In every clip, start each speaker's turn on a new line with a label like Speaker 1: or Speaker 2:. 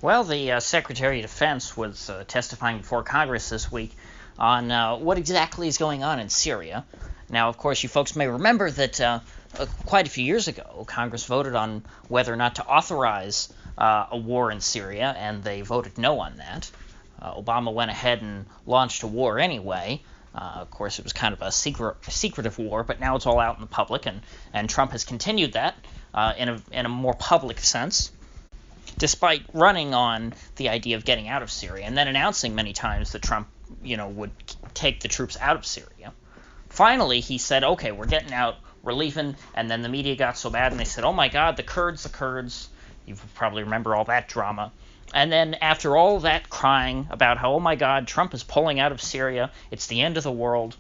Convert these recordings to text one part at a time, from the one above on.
Speaker 1: Well, the Secretary of Defense was testifying before Congress this week on what exactly is going on in Syria. Now, of course, you folks may remember that quite a few years ago, Congress voted on whether or not to authorize a war in Syria, and they voted no on that. Obama went ahead and launched a war anyway. Of course, it was kind of a secretive war, but now it's all out in the public, and Trump has continued that in a more public sense, despite running on the idea of getting out of Syria and then announcing many times that Trump, would take the troops out of Syria. Finally, he said, okay, we're getting out, we're leaving, and then the media got so bad and they said, oh my God, the Kurds. You probably remember all that drama. And then after all that crying about how, oh my God, Trump is pulling out of Syria, it's the end of the world,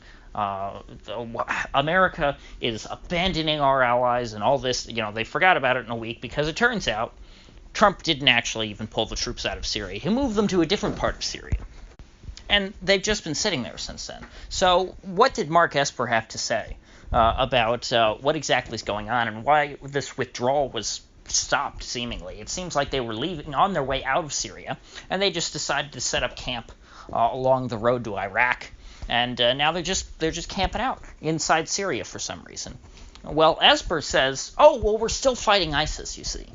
Speaker 1: America is abandoning our allies and all this, they forgot about it in a week because it turns out Trump didn't actually even pull the troops out of Syria. He moved them to a different part of Syria. And they've just been sitting there since then. So what did Mark Esper have to say about what exactly is going on and why this withdrawal was stopped, seemingly? It seems like they were leaving on their way out of Syria, and they just decided to set up camp along the road to Iraq. And now they're just camping out inside Syria for some reason. Well, Esper says, oh, well, we're still fighting ISIS, you see.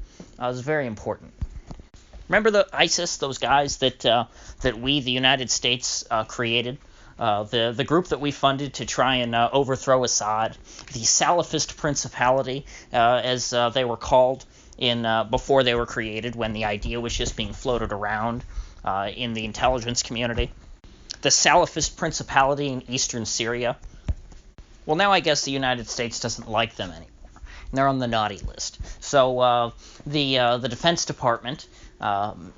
Speaker 1: It's very important. Remember the ISIS, those guys that we, the United States, created? The group that we funded to try and overthrow Assad, the Salafist Principality, as they were called before they were created, when the idea was just being floated around in the intelligence community. The Salafist Principality in eastern Syria. Well, now I guess the United States doesn't like them anymore. They're on the naughty list. So the Defense Department and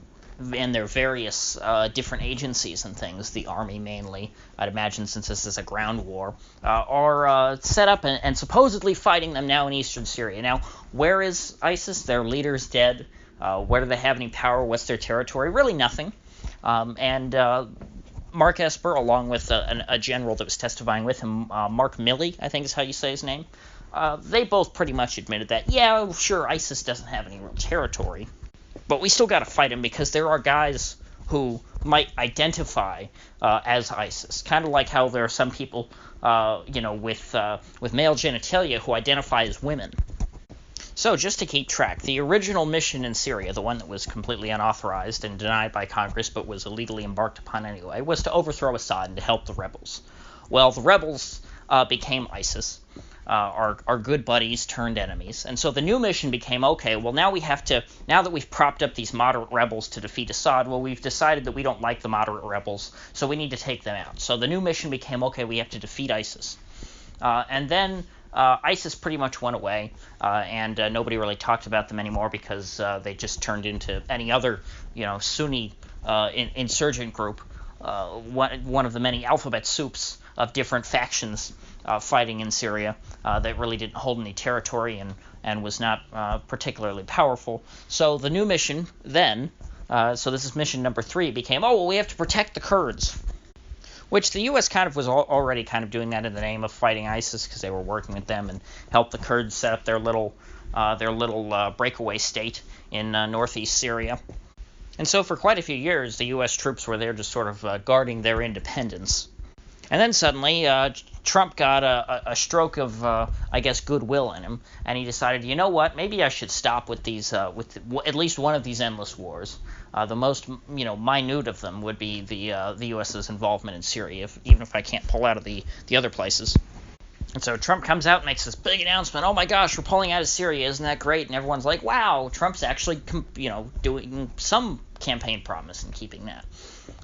Speaker 1: their various different agencies and things, the Army mainly, I'd imagine since this is a ground war, are set up and supposedly fighting them now in eastern Syria. Now, where is ISIS? Their leader's dead. Where do they have any power? What's their territory? Really nothing. And Mark Esper, along with a general that was testifying with him, Mark Milley, I think is how you say his name, they both pretty much admitted that, yeah, sure, ISIS doesn't have any real territory, but we still got to fight him because there are guys who might identify as ISIS, kind of like how there are some people, with male genitalia who identify as women. So just to keep track, the original mission in Syria, the one that was completely unauthorized and denied by Congress but was illegally embarked upon anyway, was to overthrow Assad and to help the rebels. Well, the rebels became ISIS. Our good buddies turned enemies. And so the new mission became, okay, well, now that we've propped up these moderate rebels to defeat Assad, well, we've decided that we don't like the moderate rebels, so we need to take them out. So the new mission became, okay, we have to defeat ISIS. And then ISIS pretty much went away, and nobody really talked about them anymore because they just turned into any other, Sunni insurgent group, one of the many alphabet soups of different factions fighting in Syria that really didn't hold any territory and was not particularly powerful. So the new mission then, so this is mission number 3, became, oh, well, we have to protect the Kurds, which the U.S. kind of was already kind of doing that in the name of fighting ISIS because they were working with them and helped the Kurds set up their little breakaway state in northeast Syria. And so for quite a few years, the U.S. troops were there just sort of guarding their independence. And then suddenly, Trump got a stroke of, goodwill in him, and he decided, you know what, maybe I should stop with these, at least one of these endless wars. The most, minute of them would be the U.S.'s involvement in Syria, even if I can't pull out of the other places. And so Trump comes out and makes this big announcement, oh my gosh, we're pulling out of Syria, isn't that great? And everyone's like, wow, Trump's actually, doing some campaign promise and keeping that.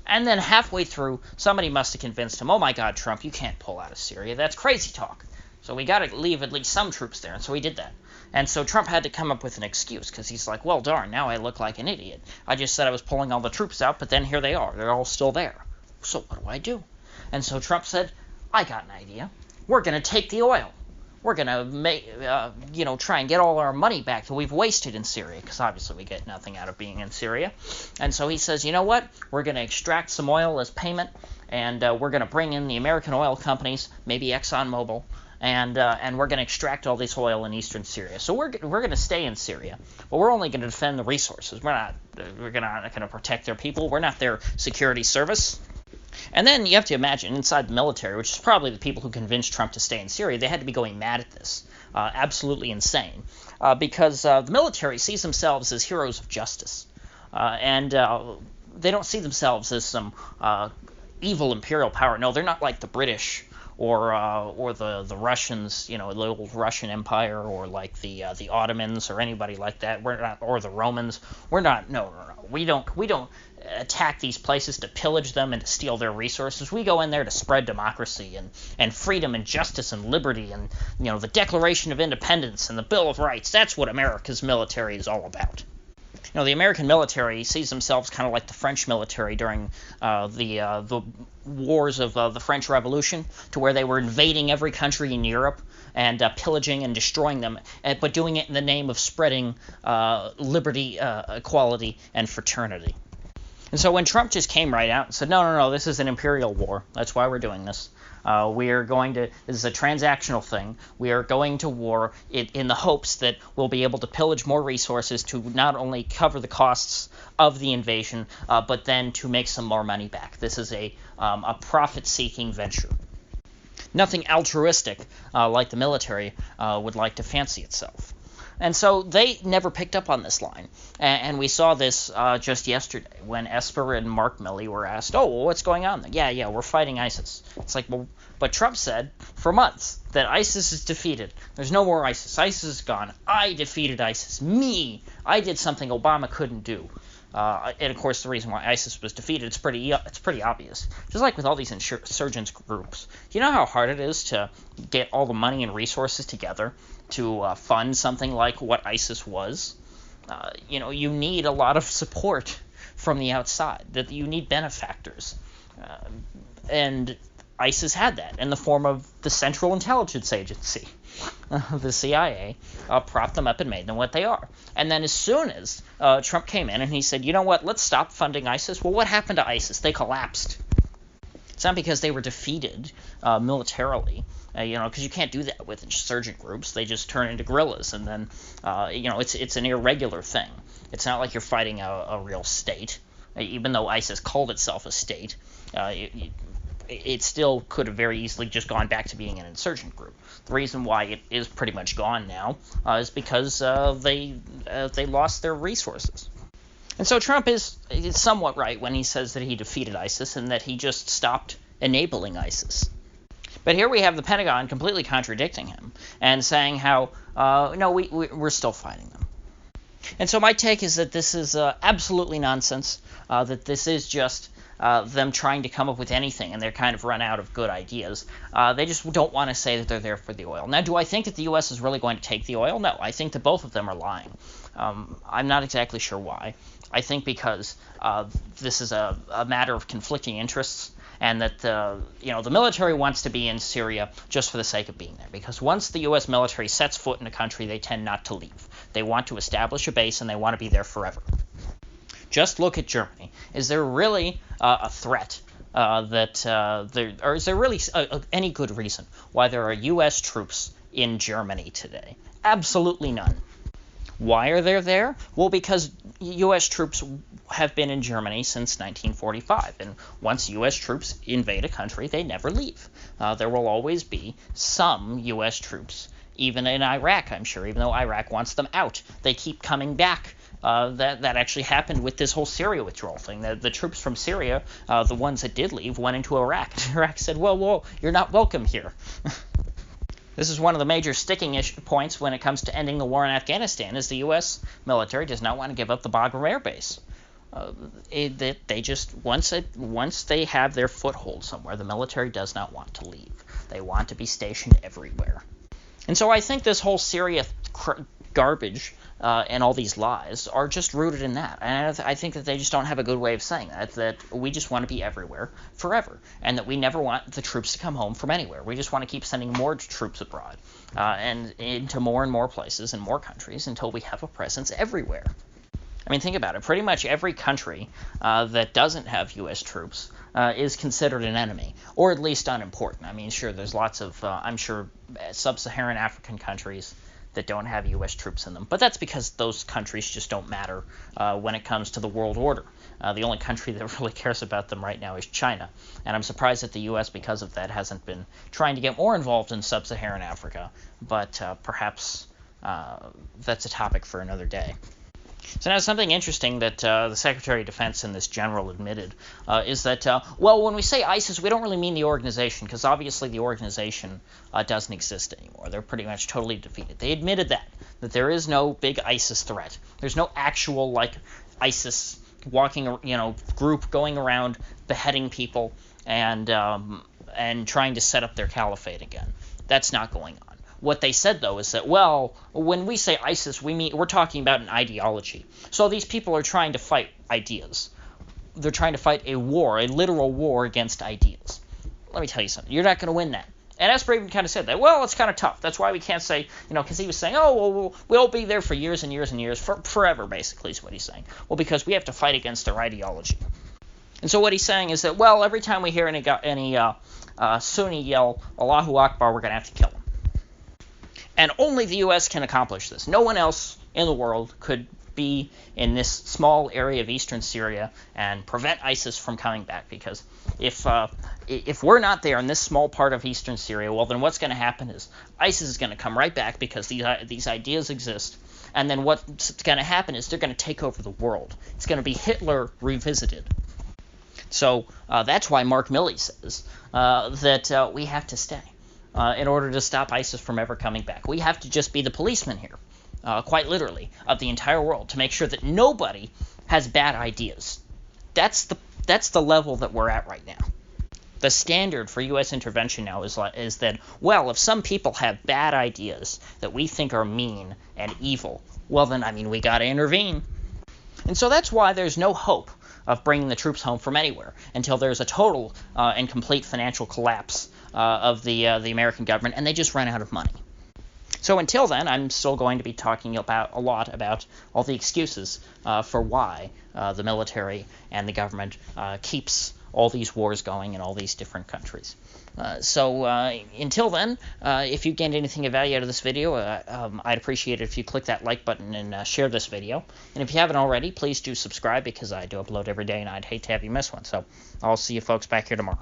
Speaker 1: And then halfway through, somebody must have convinced him, oh my God, Trump, you can't pull out of Syria. That's crazy talk. So we got to leave at least some troops there. And so he did that. And so Trump had to come up with an excuse because he's like, well, darn, now I look like an idiot. I just said I was pulling all the troops out, but then here they are. They're all still there. So what do I do? And so Trump said, I got an idea. We're going to take the oil. We're going to try and get all our money back that we've wasted in Syria, because obviously we get nothing out of being in Syria. And so he says, you know what? We're going to extract some oil as payment, and we're going to bring in the American oil companies, maybe ExxonMobil, and we're going to extract all this oil in eastern Syria. So we're going to stay in Syria, but we're only going to defend the resources. We're not We're not going to protect their people. We're not their security service. And then you have to imagine, inside the military, which is probably the people who convinced Trump to stay in Syria, they had to be going mad at this. Absolutely insane. Because the military sees themselves as heroes of justice. And they don't see themselves as some evil imperial power. No, they're not like the British or the Russians, the old Russian Empire, or like the Ottomans or anybody like that. We're not, or the Romans. We're not. No. We don't attack these places to pillage them and to steal their resources. We go in there to spread democracy and freedom and justice and liberty and the Declaration of Independence and the Bill of Rights. That's what America's military is all about. The American military sees themselves kind of like the French military during the wars of the French Revolution, to where they were invading every country in Europe and pillaging and destroying them, but doing it in the name of spreading liberty, equality, and fraternity. And so when Trump just came right out and said, no, this is an imperial war. That's why we're doing this. This is a transactional thing. We are going to war in the hopes that we'll be able to pillage more resources to not only cover the costs of the invasion, but then to make some more money back. This is a profit-seeking venture. Nothing altruistic like the military would like to fancy itself. And so they never picked up on this line. And we saw this just yesterday when Esper and Mark Milley were asked, what's going on? Yeah, we're fighting ISIS. It's like, well, but Trump said for months that ISIS is defeated. There's no more ISIS. ISIS is gone. I defeated ISIS. Me. I did something Obama couldn't do. And of course, the reason why ISIS was defeated, it's pretty obvious. Just like with all these insurgents groups, do you know how hard it is to get all the money and resources together to fund something like what ISIS was? You need a lot of support from the outside. That you need benefactors, and ISIS had that in the form of the Central Intelligence Agency. The CIA propped them up and made them what they are. And then as soon as Trump came in and he said, you know what, let's stop funding ISIS. Well, what happened to ISIS? They collapsed. It's not because they were defeated militarily, because you can't do that with insurgent groups. They just turn into guerrillas, and then, it's an irregular thing. It's not like you're fighting a real state. Even though ISIS called itself a state, it still could have very easily just gone back to being an insurgent group. The reason why it is pretty much gone now is because they lost their resources. And so Trump is somewhat right when he says that he defeated ISIS and that he just stopped enabling ISIS. But here we have the Pentagon completely contradicting him and saying how, no, we're still fighting them. And so my take is that this is absolutely nonsense, that this is just them trying to come up with anything, and they're kind of run out of good ideas. They just don't want to say that they're there for the oil. Now, do I think that the U.S. is really going to take the oil? No, I think that both of them are lying. I'm not exactly sure why. I think because this is a matter of conflicting interests, and that the military wants to be in Syria just for the sake of being there. Because once the U.S. military sets foot in a country, they tend not to leave. They want to establish a base, and they want to be there forever. Just look at Germany. Is there really a threat or is there really any good reason why there are U.S. troops in Germany today? Absolutely none. Why are they there? Well, because U.S. troops have been in Germany since 1945, and once U.S. troops invade a country, they never leave. There will always be some U.S. troops, even in Iraq, I'm sure, even though Iraq wants them out. They keep coming back. That actually happened with this whole Syria withdrawal thing. The troops from Syria, the ones that did leave, went into Iraq. Iraq said, whoa, you're not welcome here. This is one of the major sticking points when it comes to ending the war in Afghanistan, is the U.S. military does not want to give up the Bagram Air Base. They just, once they have their foothold somewhere, the military does not want to leave. They want to be stationed everywhere. And so I think this whole Syria garbage and all these lies are just rooted in that. And I think that they just don't have a good way of saying that we just want to be everywhere forever, and that we never want the troops to come home from anywhere. We just want to keep sending more troops abroad and into more and more places and more countries until we have a presence everywhere. I mean, think about it. Pretty much every country that doesn't have U.S. troops is considered an enemy, or at least unimportant. I mean, sure, there's lots of, I'm sure, sub-Saharan African countries that don't have U.S. troops in them. But that's because those countries just don't matter when it comes to the world order. The only country that really cares about them right now is China. And I'm surprised that the U.S., because of that, hasn't been trying to get more involved in sub-Saharan Africa. But perhaps that's a topic for another day. So now something interesting that the Secretary of Defense and this general admitted is that, well, when we say ISIS, we don't really mean the organization, because obviously the organization doesn't exist anymore. They're pretty much totally defeated. They admitted that there is no big ISIS threat. There's no actual, like, ISIS walking, group going around beheading people and trying to set up their caliphate again. That's not going on. What they said, though, is that, well, when we say ISIS, we're talking about an ideology. So these people are trying to fight ideas. They're trying to fight a war, a literal war against ideas. Let me tell you something. You're not going to win that. And Esper even kind of said that. Well, it's kind of tough. That's why we can't say, because he was saying, oh, well, we'll be there for years and years and years, forever, basically, is what he's saying. Well, because we have to fight against their ideology. And so what he's saying is that, well, every time we hear any Sunni yell, Allahu Akbar, we're going to have to kill them. And only the U.S. can accomplish this. No one else in the world could be in this small area of eastern Syria and prevent ISIS from coming back. Because if we're not there in this small part of eastern Syria, well, then what's going to happen is ISIS is going to come right back because these ideas exist. And then what's going to happen is they're going to take over the world. It's going to be Hitler revisited. So that's why Mark Milley says that we have to stay. In order to stop ISIS from ever coming back. We have to just be the policeman here, quite literally, of the entire world, to make sure that nobody has bad ideas. That's the level that we're at right now. The standard for U.S. intervention now is that, well, if some people have bad ideas that we think are mean and evil, well then, we got to intervene. And so that's why there's no hope of bringing the troops home from anywhere until there's a total and complete financial collapse of the American government, and they just run out of money. So until then, I'm still going to be talking a lot about all the excuses for why the military and the government keeps all these wars going in all these different countries. So until then, if you gained anything of value out of this video, I'd appreciate it if you click that like button and share this video. And if you haven't already, please do subscribe, because I do upload every day and I'd hate to have you miss one. So I'll see you folks back here tomorrow.